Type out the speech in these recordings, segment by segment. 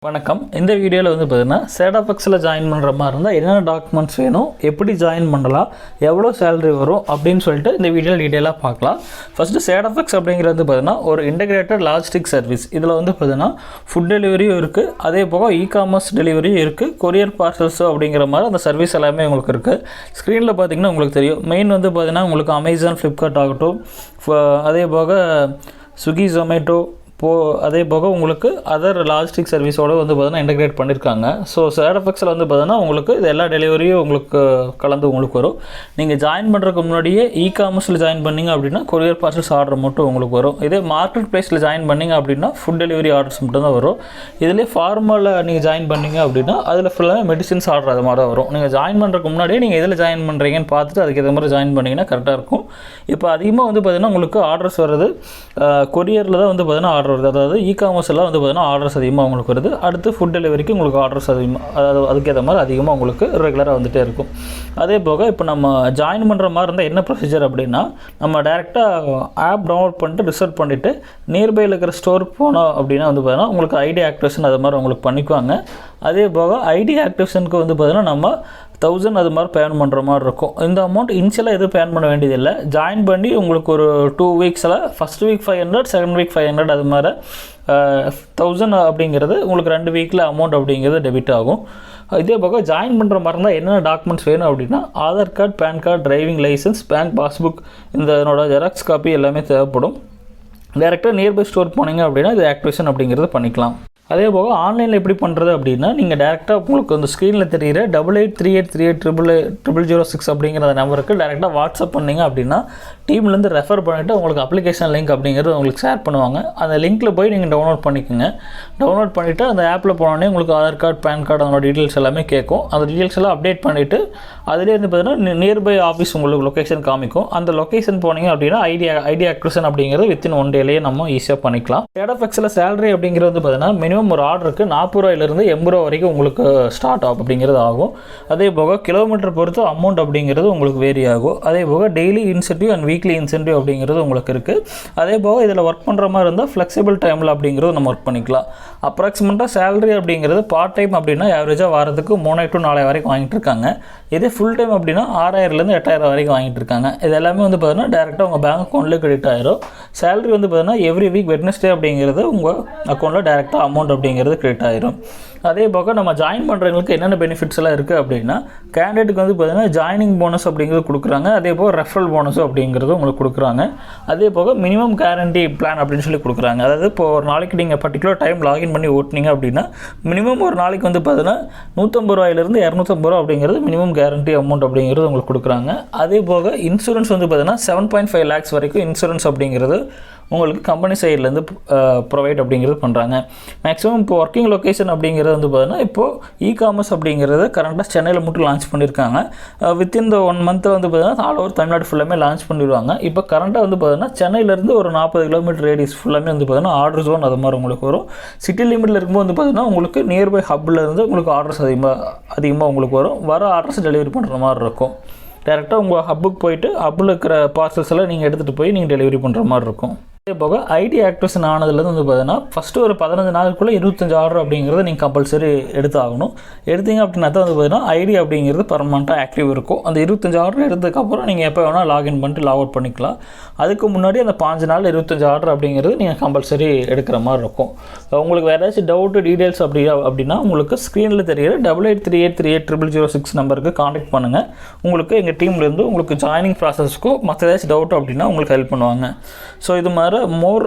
வணக்கம். இந்த வீடியோவில் வந்து பார்த்தீங்கன்னா சேடாஃபெக்ஸில் ஜாயின் பண்ணுற மாதிரி இருந்தால் என்னென்ன டாக்குமெண்ட்ஸ் வேணும், எப்படி ஜாயின் பண்ணலாம், எவ்வளோ சேலரி வரும் அப்படின்னு சொல்லிட்டு இந்த வீடியோவில் டீட்டெயிலாக பார்க்கலாம். ஃபஸ்ட்டு சேடாஃபெக்ஸ் அப்படிங்கிறது வந்து பார்த்தீங்கன்னா ஒரு இன்டெகிரேட்டட் லாஜிஸ்டிக் சர்வீஸ். இதில் வந்து பார்த்தீங்கன்னா ஃபுட் டெலிவரியும் இருக்குது, அதே போக இ-காமர்ஸ் டெலிவரியும் இருக்குது, கொரியர் பார்சல்ஸோ அப்படிங்கிற மாதிரி அந்த சர்வீஸ் எல்லாமே உங்களுக்கு இருக்குது. ஸ்க்ரீனில் பார்த்தீங்கன்னா உங்களுக்கு தெரியும். மெயின் வந்து பார்த்தீங்கன்னா உங்களுக்கு அமேசான், ஃப்ளிப்கார்ட் ஆகட்டும், அதே போக ஸ்விக்கி, ஜொமேட்டோ, அதே போக உங்களுக்கு அதர் லாஜிஸ்டிக் சர்வீஸோடு வந்து பார்த்தீங்கன்னா இன்டெகிரேட் பண்ணியிருக்காங்க. ஸோ சேடாஃபெக்ஸில் வந்து பார்த்தீங்கன்னா உங்களுக்கு இது எல்லா டெலிவரியும் உங்களுக்கு கலந்து உங்களுக்கு வரும். நீங்கள் ஜாயின் பண்ணுறதுக்கு முன்னாடியே இ-காமர்ஸில் ஜாயின் பண்ணிங்க அப்படின்னா கொரியர் பார்சல்ஸ் ஆர்டர் மட்டும் உங்களுக்கு வரும். இதே மார்க்கெட் ப்ளேஸில் ஜாயின் பண்ணிங்க அப்படின்னா ஃபுட் டெலிவரி ஆர்டர்ஸ் மட்டும் தான் வரும். இதிலே ஃபார்மலில் நீங்கள் ஜாயின் பண்ணிங்க அப்படின்னா அதில் ஃபுல்லாக மெடிசின்ஸ் ஆர்டர் அது மாதிரி தான் வரும். நீங்கள் ஜாயின் பண்ணுறதுக்கு முன்னாடியே நீங்கள் எதில் ஜாயின் பண்ணுறீங்கன்னு பார்த்துட்டு அதுக்கு ஏற்ற மாதிரி ஜாயின் பண்ணிங்கன்னா கரெக்டாக இருக்கும். இப்போ அதிகமாக வந்து பார்த்தீங்கன்னா உங்களுக்கு ஆர்டர்ஸ் வருது கொரியரில் தான் வந்து பார்த்தீங்கன்னா ஆர்டர் வருது. அதாவது இ-காமர்ஸ் எல்லாம் வந்து பார்த்தீங்கன்னா ஆர்டர்ஸ் அதிகமாக உங்களுக்கு வருது. அடுத்து ஃபுட் டெலிவரிக்கு உங்களுக்கு ஆர்டர்ஸ் அதிகமாக, அதாவது அதுக்கேற்ற மாதிரி அதிகமாக உங்களுக்கு ரெகுலராக வந்துகிட்டே இருக்கும். அதே போக இப்போ நம்ம ஜாயின் பண்ணுற மாதிரி இருந்தால் என்ன ப்ரொசீஜர் அப்படின்னா, நம்ம டேரெக்டாக ஆப் டவுன்லோட் பண்ணிட்டு ரிசர்ச் பண்ணிவிட்டு நியர்பையில் இருக்கிற ஸ்டோருக்கு போனோம் அப்படின்னா வந்து பார்த்தீங்கன்னா உங்களுக்கு ஐடி ஆக்டிவேஷன் அது மாதிரி உங்களுக்கு பண்ணிக்குவாங்க. அதே போக ஐடி ஆக்டிவேஷனுக்கு வந்து பார்த்தீங்கன்னா நம்ம 1000 அது மாதிரி பேன் பண்ணுற மாதிரி இருக்கும். இந்த அமௌண்ட் இனிஷியலாக எதுவும் பேன் பண்ண வேண்டியதில்லை. ஜாயின் பண்ணி உங்களுக்கு ஒரு 2 வீக்ஸில் ஃபஸ்ட் வீக் 500, செகண்ட் வீக் 500 அது மாதிரி 1000 அப்படிங்கிறது உங்களுக்கு 2 வீக்கில் அமௌண்ட் அப்படிங்கிறது டெபிட் ஆகும். இதே போக ஜாயின் பண்ணுற மாதிரி இருந்தால் என்னென்ன டாக்குமெண்ட்ஸ் வேணும் அப்படின்னா Aadhaar card, PAN card, driving licence, bank passbook, இதனோட ஜெராக்ஸ் காப்பி எல்லாமே தேவைப்படும். டேரெக்டாக நியர்பை ஸ்டோர் போனீங்க அப்படின்னா இது ஆக்டிவேஷன் அப்படிங்கிறது பண்ணிக்கலாம். அதே போக ஆன்லைனில் எப்படி பண்ணுறது அப்படின்னா நீங்கள் டேரெக்டாக உங்களுக்கு அந்த ஸ்க்ரீனில் தெரிகிற 8838380006 அப்படிங்கிற நம்பருக்கு டேரெக்டாக வாட்ஸ்அப் பண்ணிங்க அப்படின்னா டீம்லேருந்து ரெஃபர் பண்ணிவிட்டு உங்களுக்கு அப்ளிகேஷன் லிங்க் அப்படிங்கிறது உங்களுக்கு ஷேர் பண்ணுவாங்க. அந்த லிங்க்கில் போய் நீங்கள் டவுன்லோட் பண்ணிக்கோங்க. டவுன்லோட் பண்ணிவிட்டு அந்த ஆப்பில் போனோடனே உங்களுக்கு ஆதார் கார்டு, பேன் கார்டு, அதோட டீட்டெயில்ஸ் எல்லாமே கேட்கும். அந்த டீட்டெயில்ஸ் எல்லாம் அப்டேட் பண்ணிவிட்டு அதிலே வந்து பார்த்தீங்கன்னா நியர்பை ஆஃபீஸ் உங்களுக்கு லொக்கேஷன் காமிக்கும். அந்த லொக்கேஷன் போனீங்க அப்படின்னா ஐடி ஆக்டிவேஷன் அப்படிங்கிறது வித்தின் 1 டேலேயே நம்ம ஈஸியாக பண்ணிக்கலாம். சேடாஃபெக்ஸில் சேலரி அப்படிங்கிறது வந்து பார்த்தீங்கன்னா மினிமம் ஒரு ஆர்டருக்கு 40 ரூபாயிலிருந்து 80 ரூபா வரைக்கும் உங்களுக்கு ஸ்டார்ட் ஆகும் அப்படிங்கிறது ஆகும். அதே போக கிலோமீட்டர் பொறுத்து அமௌண்ட் அப்படிங்கிறது உங்களுக்கு வேரி ஆகும். அதே போக daily incentive and weekly incentive அப்படிங்கிறது உங்களுக்கு இருக்குது. அதே போக இதில் ஒர்க் பண்ணுற மாதிரி இருந்தால் ஃப்ளெக்சிபிள் டைமில் அப்படிங்கிறது நம்ம ஒர்க் பண்ணிக்கலாம். அப்ராக்சிமேட்டாக சேலரி அப்படிங்கிறது பார்ட் டைம் அப்படின்னா ஆவரேஜாக வாரத்துக்கு 3000 to 4000 வரைக்கும் வாங்கிட்டு இருக்காங்க. இதே ஃபுல் டைம் அப்படின்னா 6000லேருந்து 8000 வரைக்கும் வாங்கிட்டு இருக்காங்க. இது எல்லாமே வந்து பார்த்தீங்கன்னா டேரெக்டாக உங்கள் பேங்க் அக்கௌண்ட்லேயே கிரெடிட் ஆயிரும். சேலரி வந்து பார்த்தீங்கன்னா எவ்ரி வீக் வெட்னஸ்டே அப்படிங்கிறது உங்கள் அக்கௌண்ட்டில் டேரெக்டாக அமௌண்ட் அப்படிங்கிறது கிரெடிட் ஆயிரும். அதே போக நம்ம ஜாயின் பண்ணுறவங்களுக்கு என்னென்ன பெனிஃபிட்ஸ் எல்லாம் இருக்குது அப்படின்னா கேண்டிடேட்டுக்கு வந்து பார்த்தீங்கன்னா ஜாயினிங் போனஸ் அப்படிங்கிறது கொடுக்குறாங்க. அதே போக ரெஃபரல் போனஸ் அப்படிங்கிறது உங்களுக்கு கொடுக்குறாங்க. அதே போக மினிமம் கேரண்டி பிளான் அப்படின்னு சொல்லி கொடுக்குறாங்க. அதாவது இப்போ ஒரு நாளைக்கு நீங்கள் பர்டிகுலர் டைம் லாகின் பண்ணி ஓட்டினீங்க அப்படின்னா மினிமம் ஒரு நாளைக்கு வந்து பார்த்தீங்கன்னா 150 ரூபாயிலிருந்து 250 ரூபா அப்படிங்கிறது மினிமம் கேரண்டி அமௌண்ட் அப்படிங்கிறது உங்களுக்கு கொடுக்குறாங்க. அதே போக இன்சூரன்ஸ் வந்து பார்த்தீங்கன்னா 7.5 lakhs வரைக்கும் இன்சூரன்ஸ் அப்படிங்கிறது உங்களுக்கு கம்பெனி சைட்லேருந்து ப்ரொவைட் அப்படிங்கிறது பண்ணுறாங்க. மேக்ஸிமம் இப்போ ஒர்க்கிங் லொக்கேஷன் அப்படிங்கிறது வந்து பார்த்தீங்கன்னா இப்போது இ-காமர்ஸ் அப்படிங்கிறது கரண்ட்டாக சென்னையில் மட்டும் லான்ச் பண்ணியிருக்காங்க. வித்தின் இந்த 1 மந்தில் வந்து பார்த்தீங்கன்னா ஆல் ஓவர் தமிழ்நாடு ஃபுல்லாமே லான்ச் பண்ணிடுவாங்க. இப்போ கரண்ட்டாக வந்து பார்த்தீங்கன்னா சென்னையிலேருந்து ஒரு 40 கிலோமீட்டர் ரேடியஸ் ஃபுல்லாமே வந்து பார்த்தீங்கன்னா ஆர்டர் ஜோன் அது மாதிரி உங்களுக்கு வரும். சிட்டி லிமிட்டில் இருக்கும்போது வந்து பார்த்தீங்கன்னா உங்களுக்கு நியர்பை ஹப்பில் இருந்து உங்களுக்கு ஆர்டர்ஸ் அதிகமாக உங்களுக்கு வரும். வர ஆர்டர்ஸ் டெலிவரி பண்ணுற மாதிரி இருக்கும். டேரெக்டாக உங்கள் ஹப்புக்கு போயிட்டு ஹப்பில் இருக்கிற பார்சல்ஸ் எல்லாம் நீங்கள் எடுத்துகிட்டு போய் நீங்கள் டெலிவரி பண்ணுற மாதிரி இருக்கும். அதே போக ஐடி ஆக்டிவேஷன் ஆனதுலேருந்து வந்து பார்த்தீங்கன்னா ஃபஸ்ட்டு ஒரு 15 நாளுக்குள்ளே 25 ஆர்டர் அப்படிங்கிறத நீங்கள் கம்பல்சரி எடுத்தாகணும். எடுத்தீங்க அப்படின்னா தான் வந்து பார்த்தீங்கன்னா ஐடி அப்படிங்கிறது பர்மனெண்ட்டாக ஆக்டிவ் இருக்கும். அந்த 25 ஆர்டர் எடுத்ததுக்கப்புறம் நீங்கள் எப்போ வேணால் லாகின் பண்ணிட்டு லாக் அவுட் பண்ணிக்கலாம். அதுக்கு முன்னாடி அந்த 5 நாள் 25 ஆர்டர் அப்படிங்கிறது நீங்கள் கம்பல்சரி எடுக்கிற மாதிரி இருக்கும். உங்களுக்கு வேறு ஏதாச்சும் டவுட்டு டீட்டெயில்ஸ் அப்படின்னா உங்களுக்கு ஸ்க்ரீனில் தெரிகிற 8838380006 நம்பருக்கு காண்டாக்ட் பண்ணுங்கள். உங்களுக்கு எங்கள் டீம்லேருந்து உங்களுக்கு ஜாயினிங் ப்ராசஸ்க்கும் மற்ற ஏதாச்சும் டவுட் அப்படின்னா உங்களுக்கு ஹெல்ப் பண்ணுவாங்க. ஸோ இது மாதிரி மோர்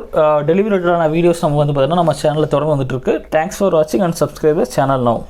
டெலிவரி ரிலேட்டடான வீடியோஸ் நம்ம வந்து பார்த்தீங்கன்னா நம்ம சேனலில் தொடர்ந்து வந்துட்டு இருக்கு. தேங்க்ஸ் ஃபார் வாட்சிங் and subscribe the channel now.